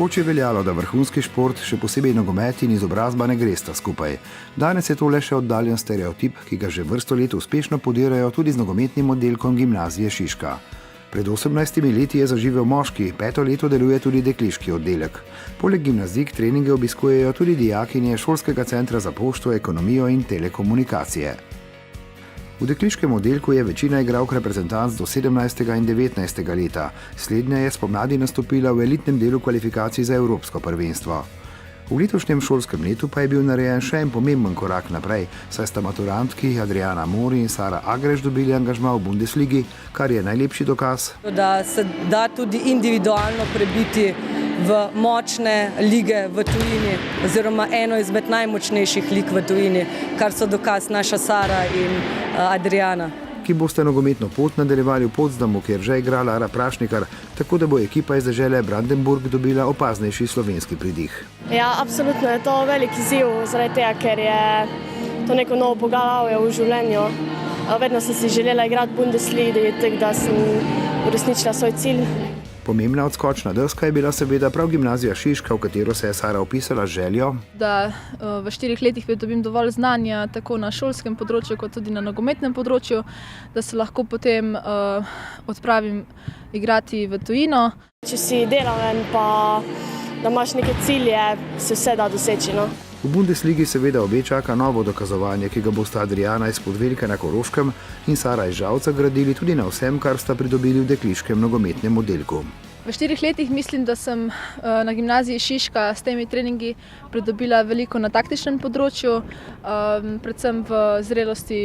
Nekoč je veljalo, da vrhunski šport, še posebej nogomet in izobrazba, ne gresta skupaj. Danes je to le še oddaljen stereotip, ki ga že vrsto let uspešno podirajo tudi z nogometnim oddelkom Gimnazije Šiška. Pred 18 leti je zaživel moški, 5. leto deluje tudi dekliški oddelek. Poleg gimnazijk treninge obiskujejo tudi dijakinje Šolskega centra za pošto, ekonomijo in telekomunikacije. V dekliškem oddelku je večina igralk reprezentanc do 17. in 19. leta. Slednja je spomladi nastopila v elitnem delu kvalifikacij za evropsko prvenstvo. V letošnjem šolskem letu pa je bil narejen še en pomemben korak naprej, saj sta maturantki Adriana Mori in Sara Agreš dobili angažma v Bundesligi, kar je najlepši dokaz, da se da tudi individualno prebiti v močne lige v tujini, oziroma eno izmed najmočnejših lig v tujini, kar so dokaz naša Sara in Adriana. Ki boste nogometno pot nadaljevali v Potsdamu, kjer že igra Lara Prašnikar, tako da bo ekipa iz dežele Brandenburg dobila opaznejši slovenski pridih. Ja, absolutno je to velik izziv, zaradi tega, ker je to neko novo poglavje v življenju. Vedno sem si želela igrati v Bundesligi, tako da sem uresničila svoj cilj. Pomembna odskočna deska je bila seveda prav Gimnazija Šiška, v katero se je Sara vpisala z željo, da v 4 letih dobim dovolj znanja tako na šolskem področju kot tudi na nogometnem področju, da se lahko potem odpravim igrati v tujino. Če si delaven pa da imaš neke cilje, se vse da doseči. No? V Bundesligi seveda obe čaka novo dokazovanje, ki ga bosta Adriana iz Podvelka na Koroškem in Sara iz Žalca gradili tudi na vsem, kar sta pridobili v dekliškem nogometnem oddelku. V 4 letih mislim, da sem na Gimnaziji Šiška s temi treningi pridobila veliko na taktičnem področju, predvsem v zrelosti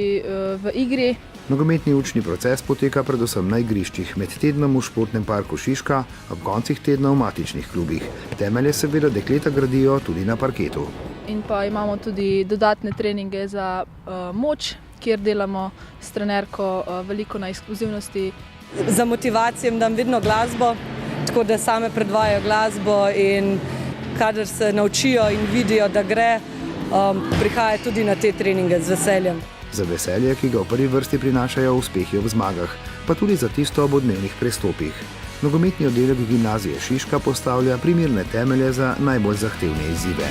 v igri. Nogometni učni proces poteka predvsem na igriščih, med tednom v športnem parku Šiška, ob koncih tedna v matičnih klubih. Temelje seveda dekleta gradijo tudi na parketu. In pa imamo tudi dodatne treninge za moč, kjer delamo s trenerko veliko na ekskluzivnosti. Za motivacijo jim dam vedno glasbo, tako da same predvajajo glasbo in kadar se naučijo in vidijo, da gre, prihajajo tudi na te treninge z veseljem. Za veselje, ki ga v prvi vrsti prinašajo uspehi ob zmagah, pa tudi za tisto ob odmevnih prestopih. Nogometni oddelek Gimnazije Šiška postavlja primerne temelje za najbolj zahtevne izzive.